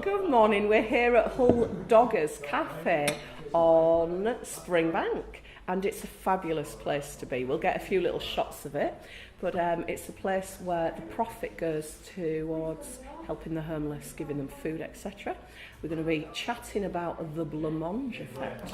Good morning, we're here at Hull Doggers Cafe on Springbank and it's a fabulous place to be. We'll get a few little shots of it, but it's a place where the profit goes towards helping the homeless, giving them food, etc. We're going to be chatting about the blancmange effect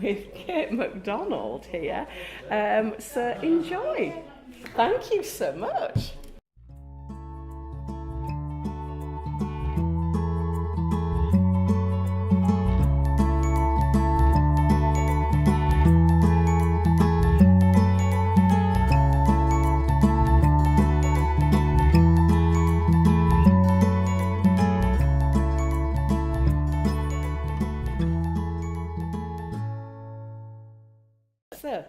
with Kate Macdonald here, so enjoy. Thank you so much. So,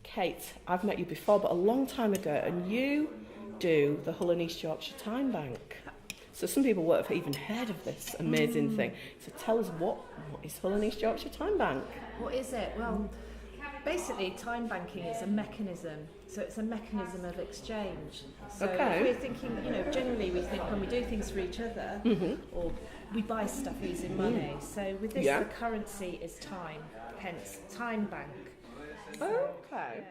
Kate, I've met you before, but a long time ago, and you do the Hull and East Yorkshire TimeBank. So some people won't have even heard of this amazing thing. So tell us, what is Hull and East Yorkshire TimeBank? What is it? Well, basically, time banking is a mechanism. So it's a mechanism of exchange. So if we're thinking, generally we think when we do things for each other, or we buy stuff using money. So with this, the currency is time, hence time bank. Okay.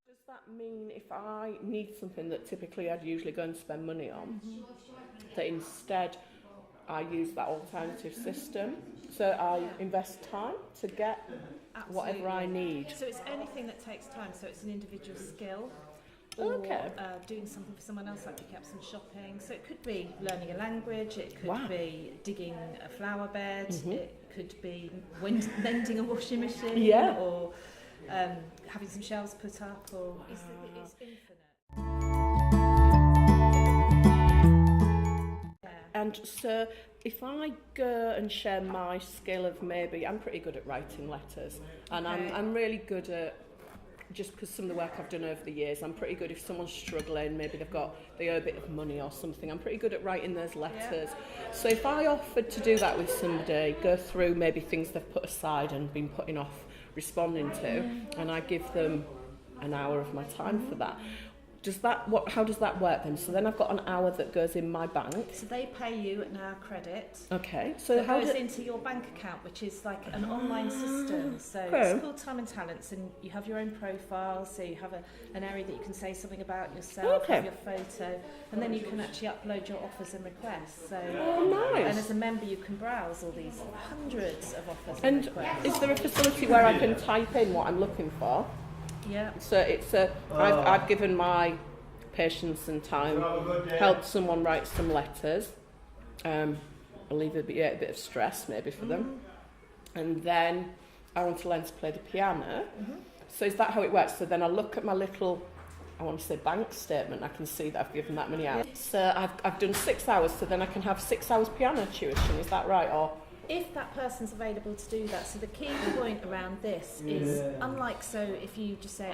Does that mean if I need something that typically I'd usually go and spend money on, that instead I use that alternative system? So I invest time to get whatever I need. So it's anything that takes time. So it's an individual skill. Or doing something for someone else, like picking up some shopping. So it could be learning a language, it could be digging a flower bed, it could be mending a washing machine, or having some shelves put up, or it's infinite. And so if I go and share my skill of maybe, I'm pretty good at writing letters, and I'm really good at, just because some of the work I've done over the years, I'm pretty good if someone's struggling, maybe they owe a bit of money or something, I'm pretty good at writing those letters. So if I offered to do that with somebody, go through maybe things they've put aside and been putting off responding to, and I give them an hour of my time for that, how does that work then? So then I've got an hour that goes in my bank. So they pay you an hour credit. Okay. So that goes into your bank account, which is like an online system. So it's called Time and Talents, and you have your own profile. So you have an area that you can say something about yourself, have your photo, and then you can actually upload your offers and requests. So nice. And as a member, you can browse all these hundreds of offers and requests. And is there a facility where I can type in what I'm looking for? Yeah. So it's I've given my patience and time, helped someone write some letters, alleviate a bit of stress maybe for them, and then I want to learn to play the piano. So is that how it works? So then I look at my little, I want to say bank statement, I can see that I've given that many hours. So I've done 6 hours, so then I can have 6 hours piano tuition, is that right? Or if that person's available to do that. So the key point around this is, unlike if you just say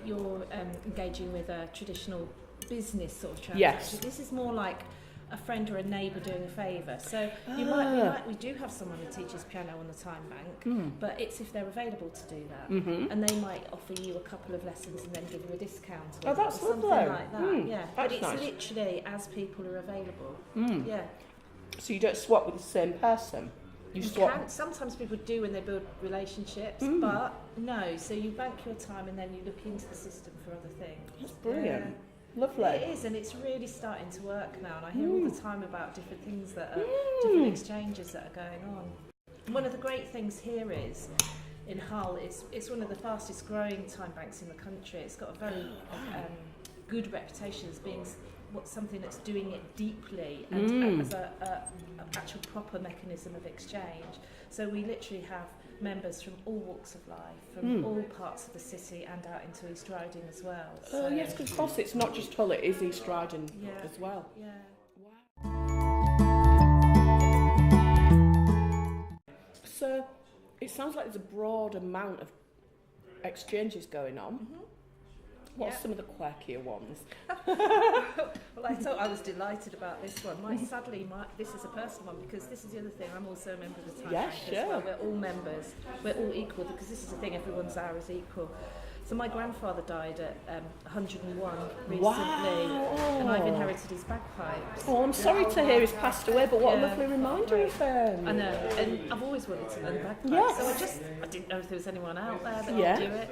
you're engaging with a traditional business sort of transaction, this is more like a friend or a neighbour doing a favour. So we do have someone who teaches piano on the TimeBank, but it's if they're available to do that, and they might offer you a couple of lessons and then give you a discount or, that's or something lovely. like that. That's but it's nice. literally as people are available. So you don't swap with the same person? You swap. Sometimes people do when they build relationships, but no. So you bank your time and then you look into the system for other things. That's brilliant. Lovely. It is, and it's really starting to work now. And I hear all the time about different things that are different exchanges that are going on. One of the great things here is in Hull, it's one of the fastest growing time banks in the country. It's got a very good reputation as being something that's doing it deeply and as a actual proper mechanism of exchange. So we literally have members from all walks of life, from all parts of the city and out into East Riding as well. So, yes, because of course it's not just Hull, it is East Riding as well. Yeah. Wow. So it sounds like there's a broad amount of exchanges going on. What's some of the quirkier ones? Well, I was delighted about this one. Sadly, this is a personal one because this is the other thing. I'm also a member of the TimeBank as well. We're all members. We're all equal because this is the thing. Everyone's hour is equal. So my grandfather died at 101 recently, Wow. and I've inherited his bagpipes. Oh, I'm sorry to hear he's passed away, but what a Yeah. lovely reminder of him. I know, and I've always wanted to learn bagpipes. Yes. So I didn't know if there was anyone out there that Yeah. could do it.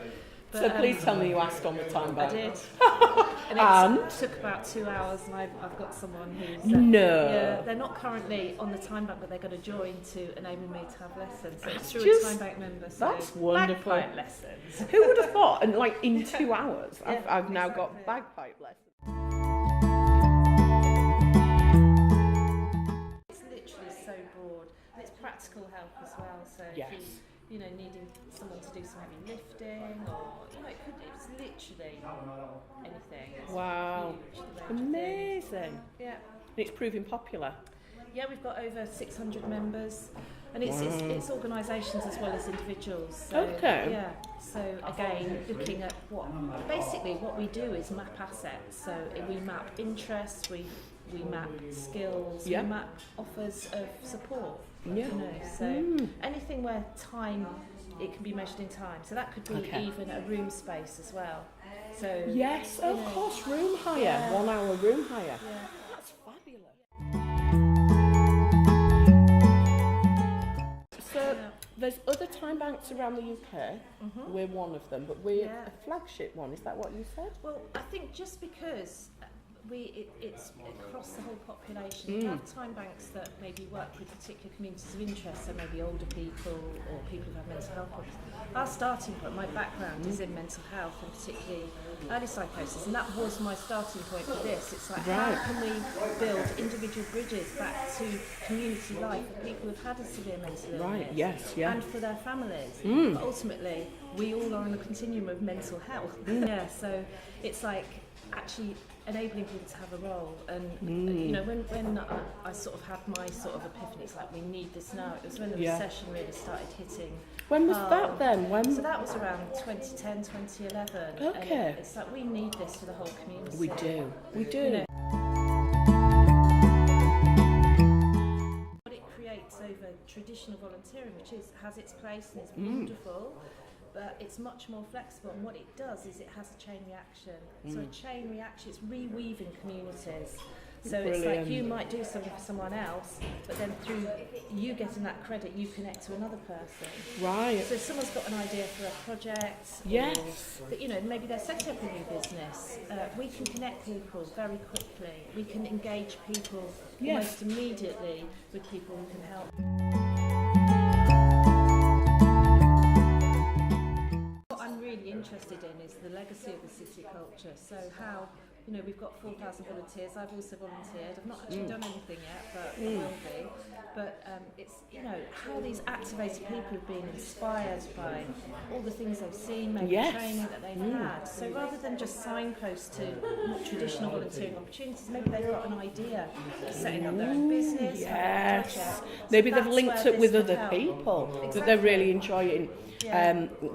But, So please tell me you asked on the TimeBank. I did. And it took about 2 hours, and I've got someone who's... No. Yeah, they're not currently on the TimeBank, but they're going to join to enable me to have lessons. So it's through Just- a TimeBank member. So that's wonderful. bagpipe lessons. Who would have thought? And like in 2 hours, Yeah, I've now got exactly. bagpipe lessons. It's literally so broad. And it's practical help as well. So Yes. if you know, needing someone to do some heavy lifting, or it's literally anything. It's Wow. huge, the range of things. Amazing. Yeah. It's proving popular. Yeah, we've got over 600 members, and it's organisations as well as individuals. So, Okay. Yeah. So again, looking at what we do is map assets. So we map interests, we map skills, Yeah. we map offers of support. Yeah. You know, so anything where time, it can be measured in time. So that could be Okay. even a room space as well. So Yes, of you know, course, room hire. Yeah. 1 hour room hire. Yeah. That's fabulous. So Yeah. there's other time banks around the UK. We're one of them, but we're Yeah. a flagship one. Is that what you said? Well, I think just because it's across the whole population, you have time banks that maybe work with particular communities of interest, so maybe older people or people who have mental health problems. Our starting point, my background is in mental health and particularly early psychosis, and that was my starting point for this. It's like, Right. how can we build individual bridges back to community life for people who've had a severe mental illness? Right, yes, yeah. And for their families. But ultimately, we all are on a continuum of mental health. Yeah, so it's like actually enabling people to have a role, and you know, when I sort of had my sort of epiphany, it's like we need this now. It was when the recession really started hitting. When was that then? So that was around 2010, 2011. Okay. And it's like we need this for the whole community. We do. We do. You know, what it creates over traditional volunteering, which has its place and is beautiful, but it's much more flexible, and what it does is it has a chain reaction. So a chain reaction, it's reweaving communities. So it's like you might do something for someone else, but then through you getting that credit, you connect to another person. Right. So if someone's got an idea for a project, Yes. or, you know, maybe they're setting up a new business, we can connect people very quickly. We can engage people almost immediately with people who can help. What I'm really interested in is the legacy of the city culture. So how, you know, we've got 4,000 volunteers. I've also volunteered. I've not actually done anything yet, but I will be. But it's, you know, how these activated people have been inspired by all the things they've seen, maybe training that they've had. So rather than just signpost to more traditional volunteering opportunities, maybe they've got an idea of setting up their own business. Yes. So Maybe they've that's linked where up with this other can help. people that they're really enjoying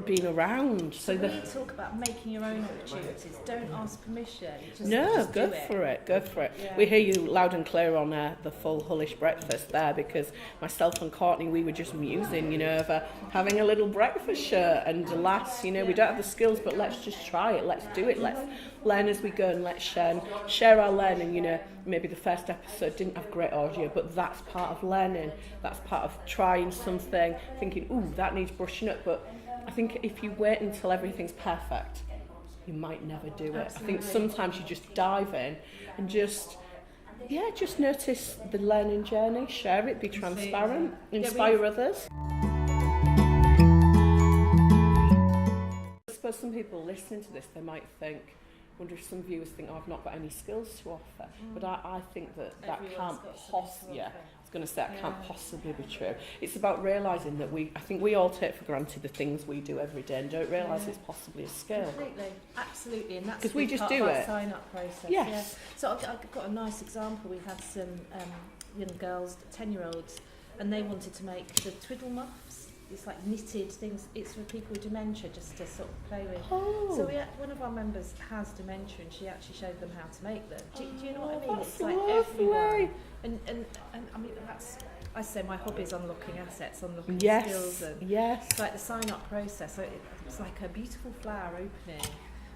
being around. So we talk about making your own opportunities. Don't ask permission. Just Go do it. for it. Go for it. Yeah. We hear you loud and clear on the full Hullish breakfast there, because myself and Courtney, we were just musing, you know, over having a little breakfast shirt, and alas, you know, we don't have the skills, but let's just try it. Let's do it. Let's learn as we go, and let's share our learning. You know, maybe the first episode didn't have great audio, but that's part of learning. That's part of trying something, thinking, ooh, that needs brushing up. But I think if you wait until everything's perfect, you might never do it. Absolutely. I think sometimes you just dive in and just notice the learning journey, share it, be transparent, inspire others. I suppose some people listening to this, they might think, wonder if some viewers think, oh, I've not got any skills to offer. But I think that Everyone's can't got something possibly, to offer. I was going to say, that can't possibly be true. It's about realising that I think we all take for granted the things we do every day and don't realise it's possibly a skill. Completely, absolutely, and that's 'Cause we just part do of our it. sign-up process. Yes. Yeah. So I've got a nice example. We had some young girls, 10-year-olds, and they wanted to make the twiddle muffs. It's like knitted things. It's for people with dementia, just to sort of play with. Oh. So one of our members has dementia, and she actually showed them how to make them. Do you know what I mean? That's It's like lovely. everyone And I mean, I say my hobby is unlocking assets, unlocking Yes, skills. And yes. it's like the sign-up process. So it's like a beautiful flower opening.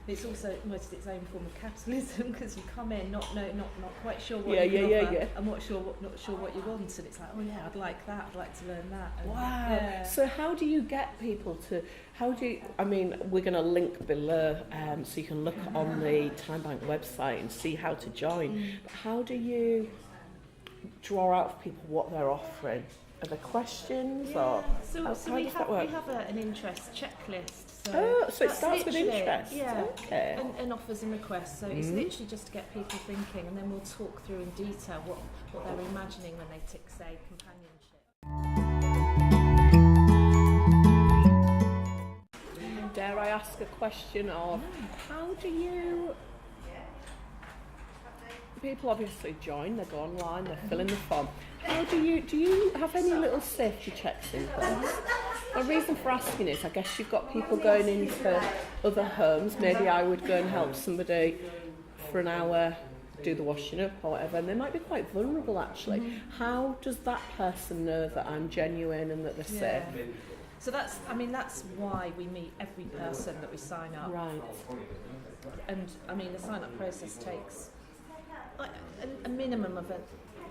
It's also almost its own form of capitalism, because you come in not quite sure what you can offer, and not sure what you want, and it's like, oh yeah, I'd like that, I'd like to learn that. And Wow. yeah. So how do you get people to, I mean, we're going to link below so you can look on the TimeBank website and see how to join. But how do you draw out for people what they're offering? Are there questions or so how we does have that work? an interest checklist. So it starts with literally, interest. yeah, Okay. and offers and requests. So it's literally just to get people thinking, and then we'll talk through in detail what they're imagining when they tick, say, companionship. Dare I ask a question of how do you... People obviously join, they go online, they fill in the form. How do you have any little safety checks in place? The reason for asking is, I guess you've got people going into other homes. Maybe I would go and help somebody for an hour, do the washing up or whatever, and they might be quite vulnerable actually. How does that person know that I'm genuine and that they're safe? So that's why we meet every person that we sign up. Right. And I mean, the sign-up process takes a minimum of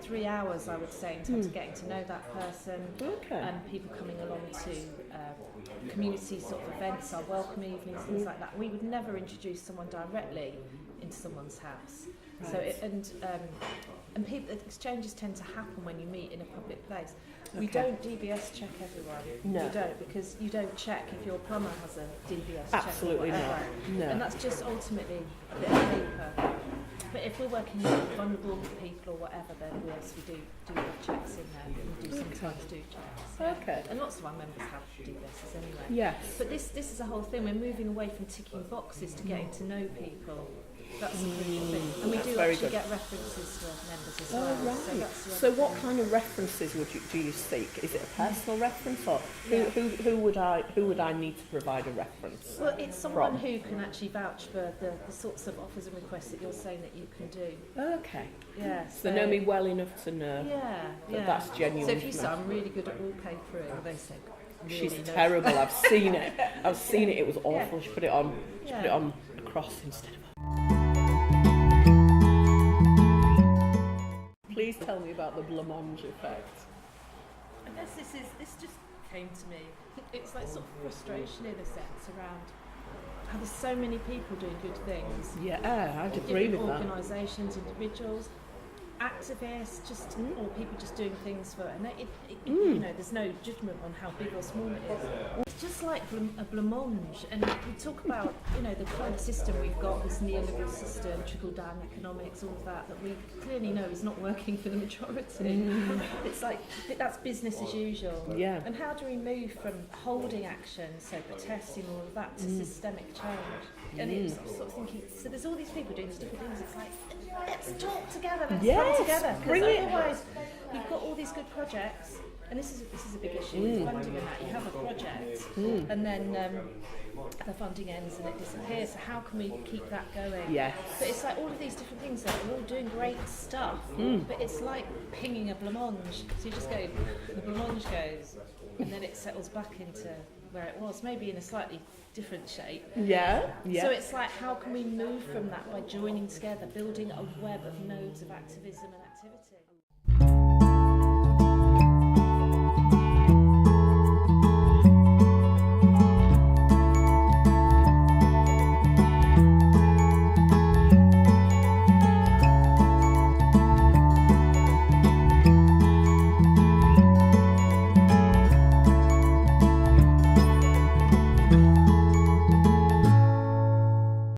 3 hours, I would say, in terms of getting to know that person. Okay. And people coming along to community sort of events, our welcome evenings, things like that. We would never introduce someone directly into someone's house. Right. So and people, exchanges tend to happen when you meet in a public place. We Okay. don't DBS check everyone. No. We don't, because you don't check if your plumber has a DBS Absolutely check or not. whatever. No. And that's just ultimately a bit of paper. But if we're working with vulnerable people or whatever, then yes, we do have checks in there. We do sometimes do checks. Yeah. Okay. And lots of our members have DBSs anyway. Yes. But this is a whole thing. We're moving away from ticking boxes to getting to know people. That's a crucial thing. And we That's do very actually good. get references for members as Oh, well. right. So, So what kind of references do you seek? Is it a personal reference, or who would I need to provide a reference? well, it's someone from? who can actually vouch for the sorts of offers and requests that you're saying that you can do. Okay. Yeah. So they know me well enough to know Yeah. that's genuine. So if you say, I'm really good at wallpapering, and they say, really She's knows- terrible. I've seen it. It was awful. She put it on. She put it Yeah. on a cross instead of. Please tell me about the blancmange effect. I guess this just came to me. It's like sort of frustration in a sense around how there's so many people doing good things. Yeah, I'd agree with that. Organisations, individuals, activists, just or people just doing things for. And you know, there's no judgment on how big or small it is. It's just like a blancmange, and we talk about the kind of system we've got, this neoliberal system, trickle-down economics, all of that we clearly know is not working for the majority. It's like that's business as usual. Yeah. And how do we move from holding action, so protesting, all of that, to systemic change? And it's sort of thinking, so there's all these people doing these different things. It's like, let's talk together, let's come together, because otherwise you've got all these good projects. And this is a big issue with funding and that. You have a project and then the funding ends and it disappears. So how can we keep that going? Yes. But it's like all of these different things that are all doing great stuff, but it's like pinging a blancmange. So you just go, the blancmange goes, and then it settles back into where it was, maybe in a slightly different shape. Yeah. So it's like, how can we move from that by joining together, building a web of nodes of activism and activity?